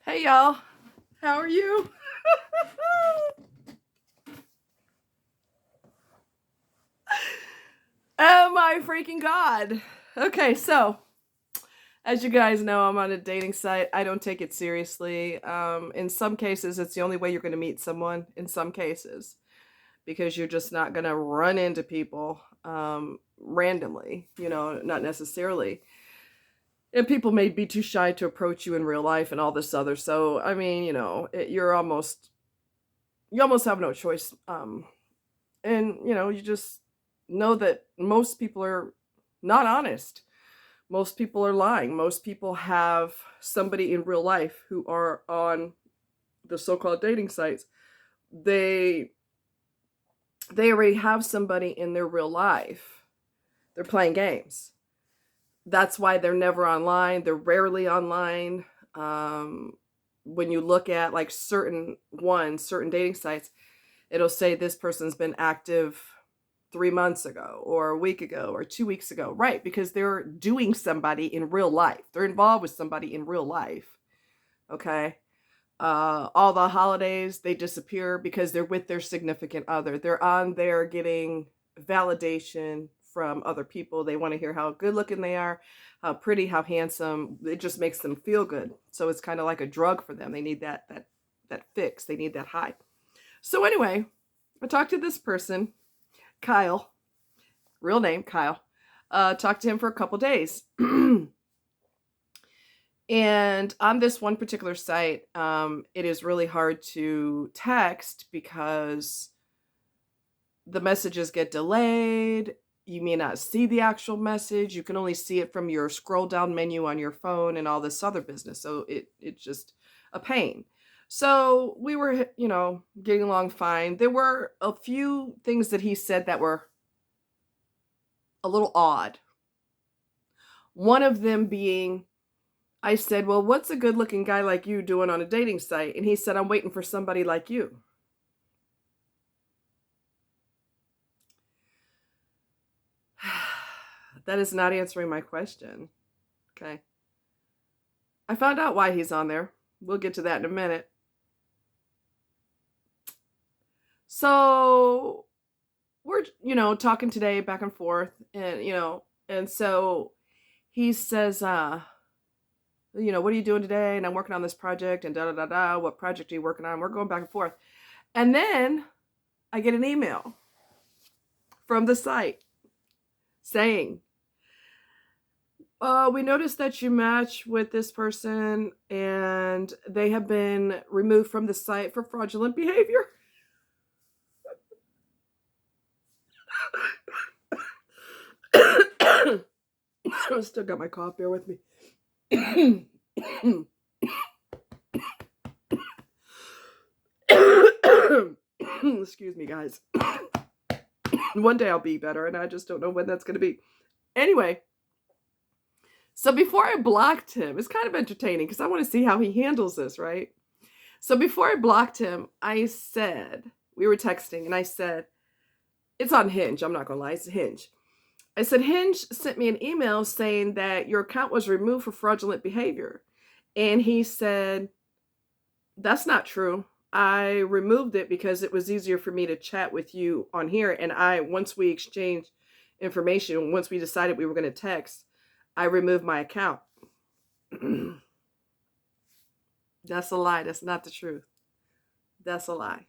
Hey y'all, how are you? Oh my freaking god. Okay, so as you guys know, I'm on a dating site. I don't take it seriously. In some cases, it's the only way you're going to meet someone. In some cases, because you're just not going to run into people randomly. Not necessarily. And people may be too shy to approach you in real life and all this other. So I mean, you almost have no choice. And you just know that most people are not honest. Most people are lying. Most people have somebody in real life who are on the so-called dating sites. They already have somebody in their real life. They're playing games. That's why they're never online. They're rarely online. When you look at like certain dating sites, it'll say this person's been active 3 months ago or a week ago or 2 weeks ago. Right, because they're doing somebody in real life. They're involved with somebody in real life. Okay. All the holidays, they disappear because they're with their significant other. They're on there getting validation from other people. They want to hear how good looking they are, how pretty, how handsome. It just makes them feel good. So it's kind of like a drug for them. They need that fix. They need that high. So anyway, I talked to this person, Kyle, real name Kyle. Talked to him for a couple days. And on this one particular site, it is really hard to text because the messages get delayed. You may not see the actual message. You can only see it from your scroll down menu on your phone and all this other business. So it's just a pain. So we were, getting along fine. There were a few things that he said that were a little odd. One of them being, I said, well, what's a good looking guy like you doing on a dating site? And he said, I'm waiting for somebody like you. That is not answering my question. Okay. I found out why he's on there. We'll get to that in a minute. So we're, talking today back and forth and so he says, what are you doing today? And I'm working on this project and da da da da. What project are you working on? We're going back and forth. And then I get an email from the site saying, we noticed that you match with this person and they have been removed from the site for fraudulent behavior. I still got my cough, bear with me. Excuse me, guys. One day I'll be better, and I just don't know when that's going to be. Anyway, so before I blocked him, it's kind of entertaining because I want to see how he handles this, right? So before I blocked him, I said, we were texting, and I said, it's on Hinge. I'm not going to lie, it's Hinge. I said, Hinge sent me an email saying that your account was removed for fraudulent behavior. And he said, that's not true. I removed it because it was easier for me to chat with you on here. And once we exchanged information, once we decided we were going to text, I removed my account. That's a lie. That's not the truth. That's a lie.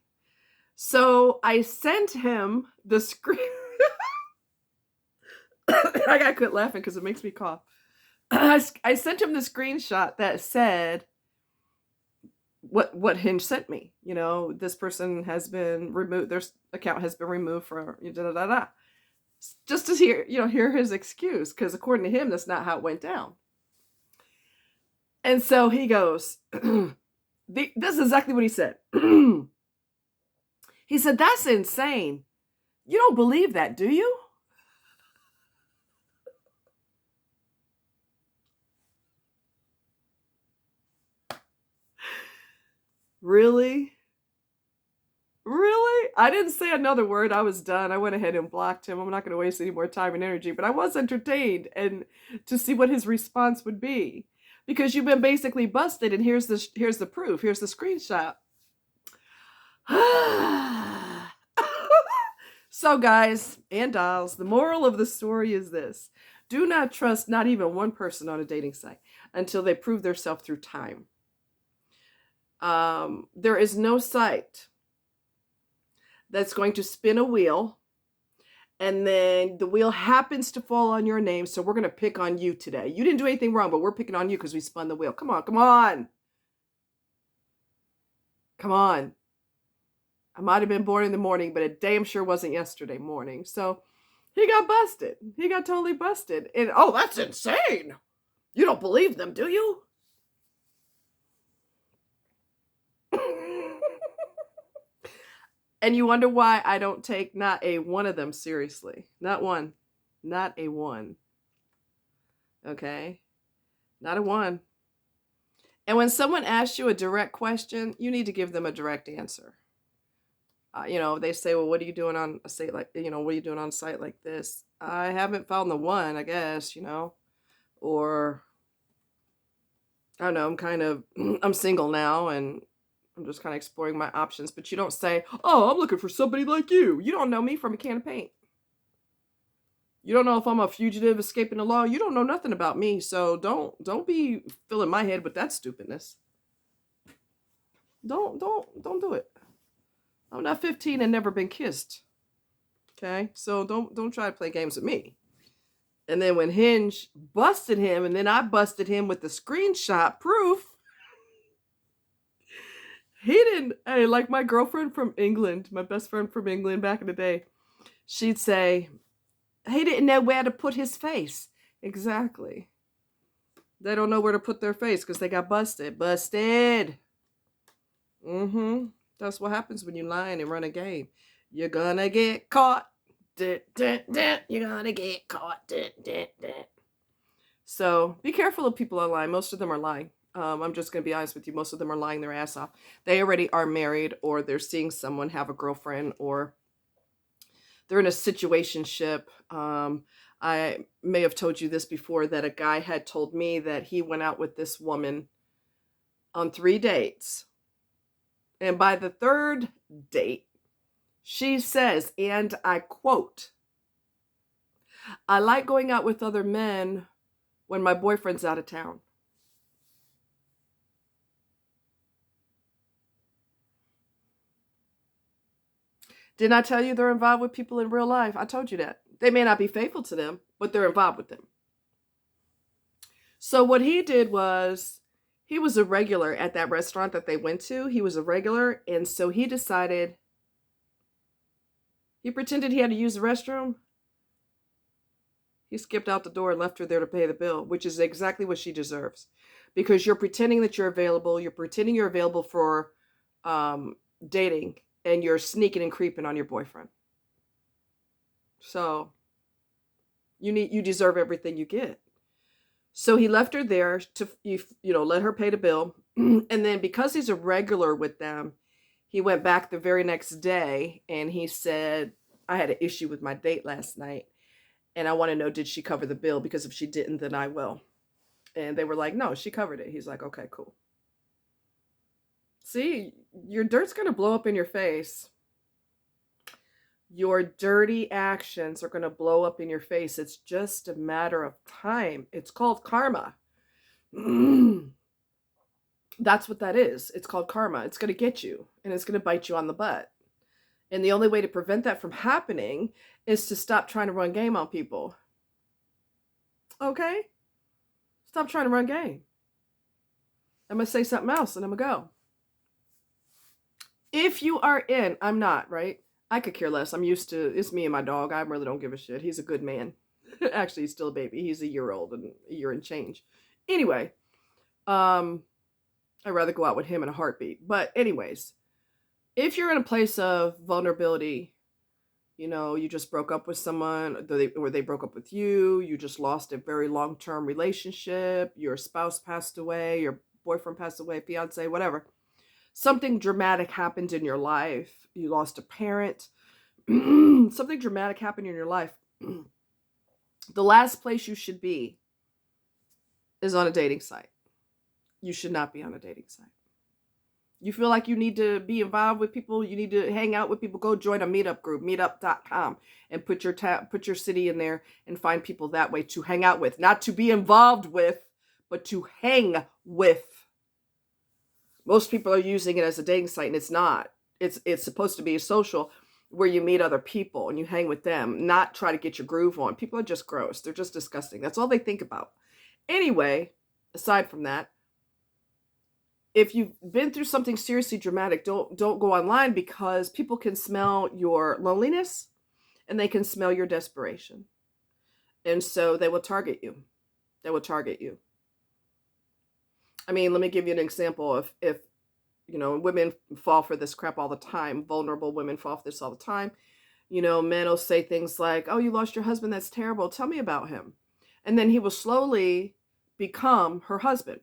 So I sent him the screen. I gotta quit laughing because it makes me cough. I sent him the screenshot that said what Hinge sent me. This person has been removed. Their account has been removed for da da da da. Just to hear his excuse, because according to him, that's not how it went down. And so he goes, this is exactly what he said. He said, that's insane. You don't believe that, do you? Really? Really? I didn't say another word. I was done. I went ahead and blocked him. I'm not going to waste any more time and energy, but I was entertained and to see what his response would be. because you've been basically busted, and here's the proof. Here's the screenshot. So guys and dolls, the moral of the story is this. Do not trust not even one person on a dating site until they prove themselves through time. There is no site that's going to spin a wheel and then the wheel happens to fall on your name, so we're going to pick on you today. You didn't do anything wrong, but we're picking on you because we spun the wheel. Come on, come on. Come on. I might have been born in the morning, but it damn sure wasn't yesterday morning. So he got busted. He got totally busted. And oh, that's insane. You don't believe them, do you? And you wonder why I don't take not a one of them seriously. Not one. Not a one. Okay? Not a one. And when someone asks you a direct question, you need to give them a direct answer. They say, well, what are you doing on a site like, what are you doing on a site like this? I haven't found the one, I guess, or I don't know, I'm single now and I'm just kind of exploring my options. But you don't say, oh, I'm looking for somebody like you. You don't know me from a can of paint. You don't know if I'm a fugitive escaping the law. You don't know nothing about me. So don't be filling my head with that stupidness. Don't do it. I'm not 15 and never been kissed. Okay? So don't try to play games with me. And then when Hinge busted him, and then I busted him with the screenshot proof, he didn't, hey, like my girlfriend from England, my best friend from England back in the day, she'd say, he didn't know where to put his face. Exactly. They don't know where to put their face because they got busted. Busted. That's what happens when you lie and run a game. You're gonna get caught. You're gonna get caught. So be careful of people online. Most of them are lying. I'm just going to be honest with you. Most of them are lying their ass off. They already are married, or they're seeing someone have a girlfriend, or they're in a situationship. I may have told you this before, that a guy had told me that he went out with this woman on 3 dates. And by the 3rd date, she says, and I quote, I like going out with other men when my boyfriend's out of town. Didn't I tell you they're involved with people in real life? I told you that. They may not be faithful to them, but they're involved with them. So what he did was, he was a regular at that restaurant that they went to. He was a regular, and so he decided, he pretended he had to use the restroom. He skipped out the door and left her there to pay the bill, which is exactly what she deserves. Because you're pretending that you're available. You're pretending you're available for dating. And you're sneaking and creeping on your boyfriend. So you deserve everything you get. So he left her there to let her pay the bill. And then because he's a regular with them, he went back the very next day and he said, I had an issue with my date last night and I want to know, did she cover the bill? Because if she didn't, then I will. And they were like, no, she covered it. He's like, okay, cool. See, your dirt's going to blow up in your face. Your dirty actions are going to blow up in your face. It's just a matter of time. It's called karma. That's what that is. It's called karma. It's going to get you, and it's going to bite you on the butt. And the only way to prevent that from happening is to stop trying to run game on people. Okay? Stop trying to run game. I'm going to say something else, and I'm going to go. If you are in, I'm not, right? I could care less. I'm used to, it's me and my dog. I really don't give a shit. He's a good man. Actually, he's still a baby. He's a year old and a year and change. Anyway, I'd rather go out with him in a heartbeat. But anyways, if you're in a place of vulnerability, you just broke up with someone, or they broke up with you, you just lost a very long-term relationship, your spouse passed away, your boyfriend passed away, fiance, whatever. Something dramatic happened in your life. You lost a parent. Something dramatic happened in your life. The last place you should be is on a dating site. you should not be on a dating site. You feel like you need to be involved with people, you need to hang out with people, go join a meetup group, meetup.com, and put your city in there and find people that way to hang out with, not to be involved with, but to hang with. Most people are using it as a dating site, and it's not. It's supposed to be a social where you meet other people and you hang with them, not try to get your groove on. People are just gross. They're just disgusting. That's all they think about. Anyway, aside from that, if you've been through something seriously dramatic, don't go online, because people can smell your loneliness and they can smell your desperation. And so they will target you. They will target you. I mean, let me give you an example. If women fall for this crap all the time. Vulnerable women fall for this all the time. Men will say things like, "Oh, you lost your husband. That's terrible. Tell me about him." And then he will slowly become her husband.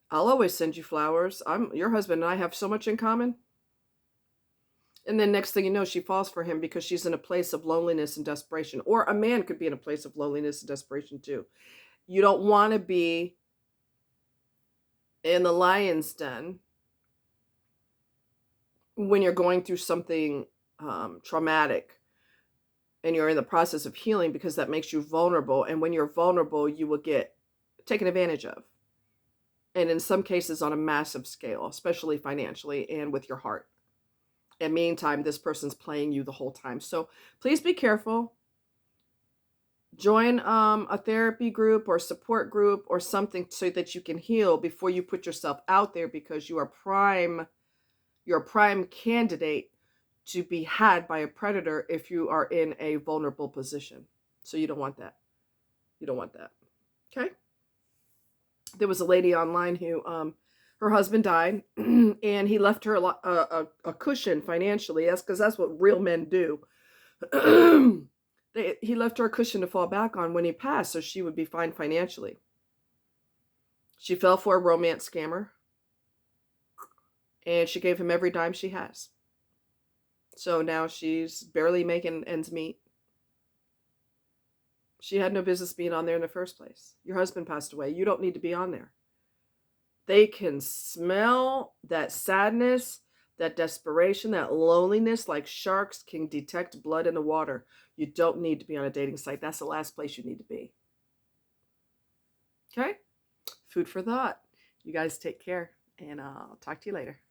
"I'll always send you flowers. Your husband and I have so much in common." And then next thing you know, she falls for him because she's in a place of loneliness and desperation. Or a man could be in a place of loneliness and desperation too. You don't want to be in the lion's den when you're going through something traumatic and you're in the process of healing, because that makes you vulnerable. And when you're vulnerable, you will get taken advantage of. And in some cases on a massive scale, especially financially and with your heart. And meantime, this person's playing you the whole time. So please be careful. Join a therapy group or support group or something so that you can heal before you put yourself out there, because you're a prime candidate to be had by a predator if you are in a vulnerable position. So you don't want that. You don't want that. Okay? There was a lady online who her husband died and he left her a cushion financially. That's because that's what real men do. He left her a cushion to fall back on when he passed, so she would be fine financially. She fell for a romance scammer, and she gave him every dime she has. So now she's barely making ends meet. She had no business being on there in the first place. Your husband passed away. You don't need to be on there. They can smell that sadness, that desperation, that loneliness, like sharks can detect blood in the water. You don't need to be on a dating site. That's the last place you need to be. Okay? Food for thought. You guys take care, and I'll talk to you later.